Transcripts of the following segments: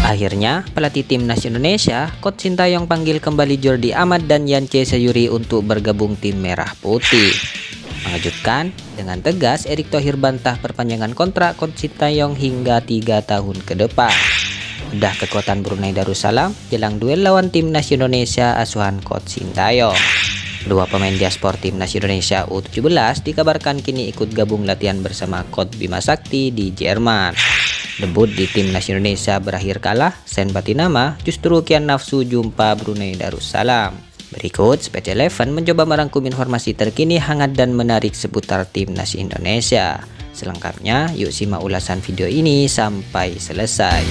Akhirnya, pelatih timnas Indonesia, Coach Sintayong panggil kembali Jordi Amat dan Yance Sayuri untuk bergabung tim Merah Putih. Mengejutkan, dengan tegas Erick Thohir bantah perpanjangan kontrak Coach Sintayong hingga 3 tahun ke depan. Bedah kekuatan Brunei Darussalam jelang duel lawan timnas Indonesia asuhan Coach Sintayong. Dua pemain diaspor timnas Indonesia U17 dikabarkan kini ikut gabung latihan bersama Coach Bima Sakti di Jerman. Debut di timnas Indonesia berakhir kalah, Sen Batinama justru kian nafsu jumpa Brunei Darussalam. Berikut Special Eleven mencoba merangkum informasi terkini hangat dan menarik seputar timnas Indonesia. Selengkapnya, yuk simak ulasan video ini sampai selesai.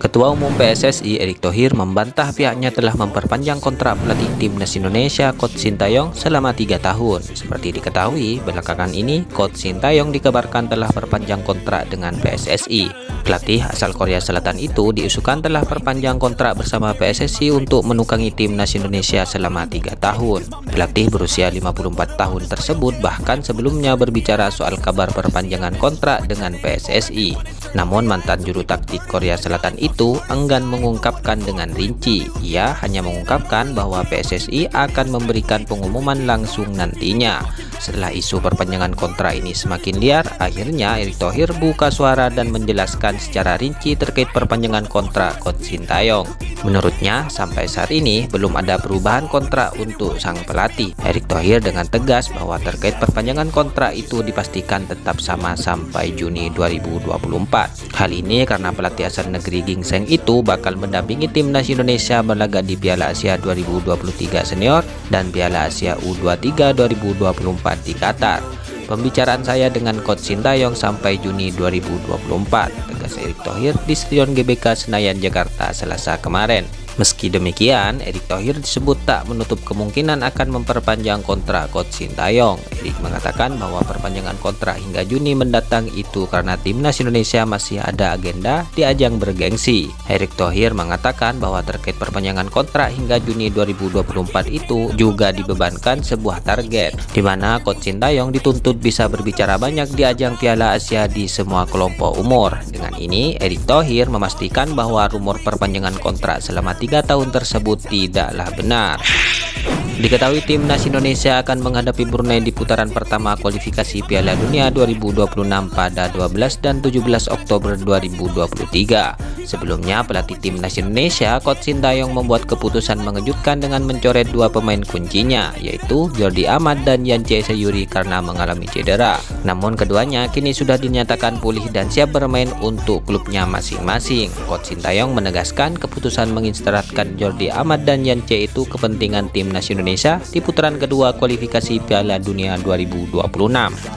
Ketua Umum PSSI Erick Thohir membantah pihaknya telah memperpanjang kontrak pelatih timnas Indonesia Coach Sintayong selama 3 tahun. Seperti diketahui, belakangan ini Coach Sintayong dikabarkan telah perpanjang kontrak dengan PSSI. Pelatih asal Korea Selatan itu diusulkan telah perpanjang kontrak bersama PSSI untuk menukangi timnas Indonesia selama 3 tahun. Pelatih berusia 54 tahun tersebut bahkan sebelumnya berbicara soal kabar perpanjangan kontrak dengan PSSI. Namun mantan juru taktik Korea Selatan itu enggan mengungkapkan dengan rinci. Ia hanya mengungkapkan bahwa PSSI akan memberikan pengumuman langsung nantinya. Setelah isu perpanjangan kontrak ini semakin liar, akhirnya Erick Thohir buka suara dan menjelaskan secara rinci terkait perpanjangan kontrak Coach Sintayong. Menurutnya, sampai saat ini belum ada perubahan kontrak untuk sang pelatih. Erick Thohir dengan tegas bahwa terkait perpanjangan kontrak itu dipastikan tetap sama sampai Juni 2024. Hal ini karena pelatih asal negeri Gingseng itu bakal mendampingi timnas Indonesia berlaga di Piala Asia 2023 Senior dan Piala Asia U23 2024 di Qatar. Pembicaraan saya dengan Coach Sintayong sampai Juni 2024, tegas Erick Thohir di Stadion GBK Senayan, Jakarta, Selasa kemarin. Meski demikian, Erick Thohir disebut tak menutup kemungkinan akan memperpanjang kontrak Coach Sintayong. Erick mengatakan bahwa perpanjangan kontrak hingga Juni mendatang itu karena timnas Indonesia masih ada agenda di ajang bergengsi. Erick Thohir mengatakan bahwa terkait perpanjangan kontrak hingga Juni 2024 itu juga dibebankan sebuah target, di mana Coach Sintayong dituntut bisa berbicara banyak di ajang Piala Asia di semua kelompok umur. Dengan ini, Erick Thohir memastikan bahwa rumor perpanjangan kontrak selama 3 tahun tersebut tidaklah benar. Diketahui timnas Indonesia akan menghadapi Brunei di putaran pertama kualifikasi Piala Dunia 2026 pada 12 dan 17 Oktober 2023. Sebelumnya, pelatih timnas Indonesia Coach Sintayong membuat keputusan mengejutkan dengan mencoret 2 pemain kuncinya, yaitu Jordi Amat dan Yance Sayuri karena mengalami cedera. Namun keduanya kini sudah dinyatakan pulih dan siap bermain untuk klubnya masing-masing. Coach Sintayong menegaskan keputusan menginstirahatkan Jordi Amat dan Yance itu kepentingan timnas Indonesia di putaran kedua kualifikasi Piala Dunia 2026.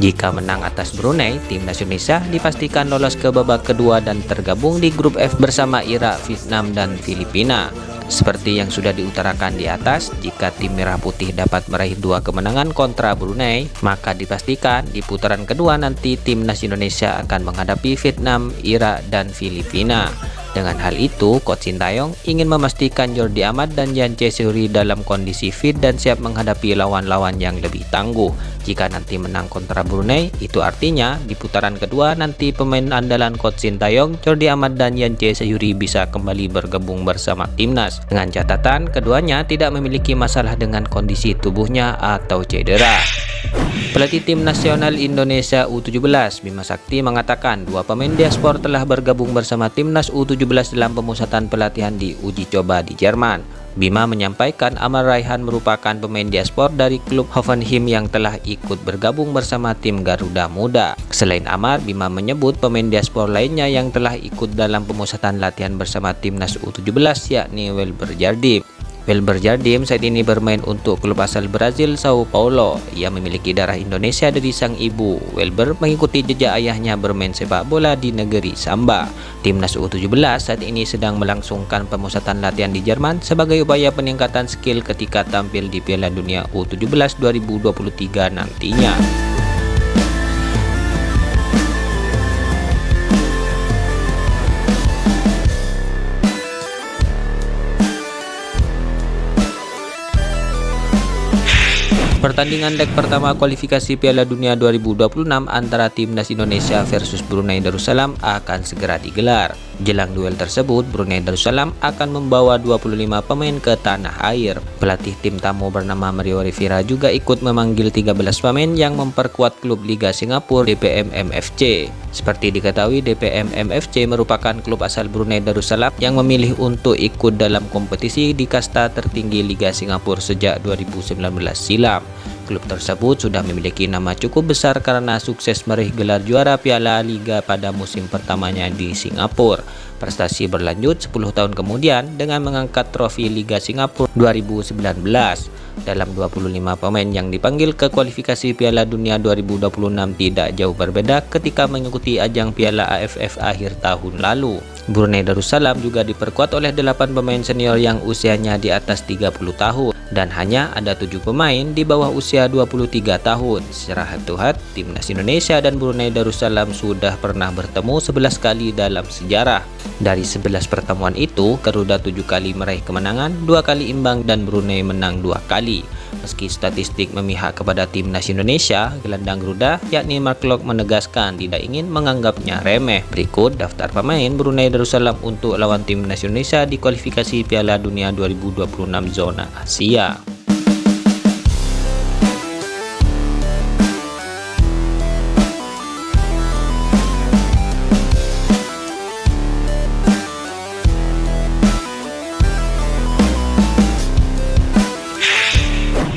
Jika menang atas Brunei, timnas Indonesia dipastikan lolos ke babak kedua dan tergabung di grup F bersama Irak, Vietnam, dan Filipina. Seperti yang sudah diutarakan di atas, jika tim Merah Putih dapat meraih 2 kemenangan kontra Brunei, maka dipastikan di putaran kedua nanti timnas Indonesia akan menghadapi Vietnam, Irak, dan Filipina. Dengan hal itu, Coach Sintayong ingin memastikan Jordi Amat dan Yance Sayuri dalam kondisi fit dan siap menghadapi lawan-lawan yang lebih tangguh. Jika nanti menang kontra Brunei, itu artinya di putaran kedua nanti pemain andalan Coach Sintayong, Jordi Amat dan Yance Sayuri bisa kembali bergabung bersama timnas. Dengan catatan, keduanya tidak memiliki masalah dengan kondisi tubuhnya atau cedera. Pelatih tim nasional Indonesia U17 Bima Sakti mengatakan 2 pemain diaspor telah bergabung bersama timnas U17 dalam pemusatan pelatihan di uji coba di Jerman. Bima menyampaikan Amar Raihan merupakan pemain diaspor dari klub Hoffenheim yang telah ikut bergabung bersama tim Garuda Muda. Selain Amar, Bima menyebut pemain diaspor lainnya yang telah ikut dalam pemusatan latihan bersama timnas U17 yakni Welber Jardim, Welber Jardim saat ini bermain untuk klub asal Brazil Sao Paulo. Ia memiliki darah Indonesia dari sang ibu. Welber mengikuti jejak ayahnya bermain sepak bola di negeri Samba. Timnas U17 saat ini sedang melangsungkan pemusatan latihan di Jerman sebagai upaya peningkatan skill ketika tampil di Piala Dunia U17 2023 nantinya. Pertandingan leg pertama kualifikasi Piala Dunia 2026 antara Timnas Indonesia versus Brunei Darussalam akan segera digelar. Jelang duel tersebut, Brunei Darussalam akan membawa 25 pemain ke tanah air. Pelatih tim tamu bernama Mario Rivera juga ikut memanggil 13 pemain yang memperkuat klub Liga Singapura DPM MFC. Seperti diketahui, DPM MFC merupakan klub asal Brunei Darussalam yang memilih untuk ikut dalam kompetisi di kasta tertinggi Liga Singapura sejak 2019 silam. Klub tersebut sudah memiliki nama cukup besar karena sukses meraih gelar juara Piala Liga pada musim pertamanya di Singapura. Prestasi berlanjut 10 tahun kemudian dengan mengangkat trofi Liga Singapura 2019. Dalam 25 pemain yang dipanggil ke kualifikasi Piala Dunia 2026 tidak jauh berbeda ketika mengikuti ajang Piala AFF akhir tahun lalu. Brunei Darussalam juga diperkuat oleh 8 pemain senior yang usianya di atas 30 tahun dan hanya ada 7 pemain di bawah usia 23 tahun. Secara head-to-head, Timnas Indonesia dan Brunei Darussalam sudah pernah bertemu 11 kali dalam sejarah. Dari 11 pertemuan itu, Garuda 7 kali meraih kemenangan, 2 kali imbang dan Brunei menang 2 kali. Meski statistik memihak kepada Timnas Indonesia, gelandang Garuda yakni Mark Locke menegaskan tidak ingin menganggapnya remeh. Berikut daftar pemain Brunei Darussalam untuk lawan Timnas Indonesia di kualifikasi Piala Dunia 2026 zona Asia.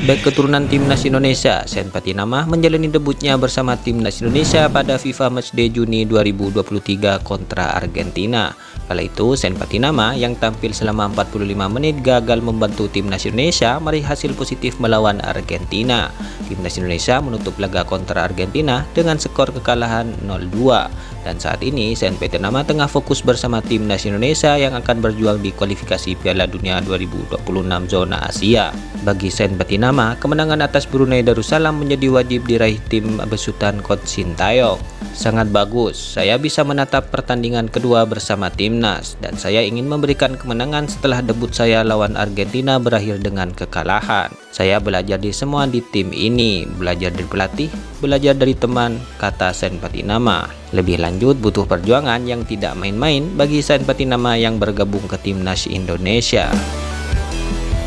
Bek keturunan Timnas Indonesia, Sen Patinama menjalani debutnya bersama Timnas Indonesia pada FIFA Matchday Juni 2023 kontra Argentina. Kala itu, Sen Patinama yang tampil selama 45 menit gagal membantu Timnas Indonesia meraih hasil positif melawan Argentina. Timnas Indonesia menutup laga kontra Argentina dengan skor kekalahan 0-2. Dan saat ini, Sen Patinama tengah fokus bersama Timnas Indonesia yang akan berjuang di kualifikasi Piala Dunia 2026 zona Asia. Bagi Sen Patinama, kemenangan atas Brunei Darussalam menjadi wajib diraih tim besutan Coach Sintayong. Sangat bagus, saya bisa menatap pertandingan kedua bersama timnas dan saya ingin memberikan kemenangan setelah debut saya lawan Argentina berakhir dengan kekalahan. Saya belajar di semua di tim ini, belajar dari pelatih, belajar dari teman, kata Sen Patinama. Lebih lanjut, butuh perjuangan yang tidak main-main bagi Sen Patinama yang bergabung ke Timnas Indonesia.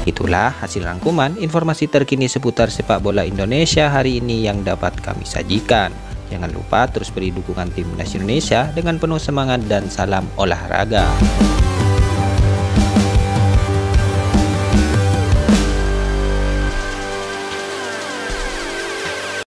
Itulah hasil rangkuman informasi terkini seputar sepak bola Indonesia hari ini yang dapat kami sajikan. Jangan lupa terus beri dukungan Timnas Indonesia dengan penuh semangat dan salam olahraga.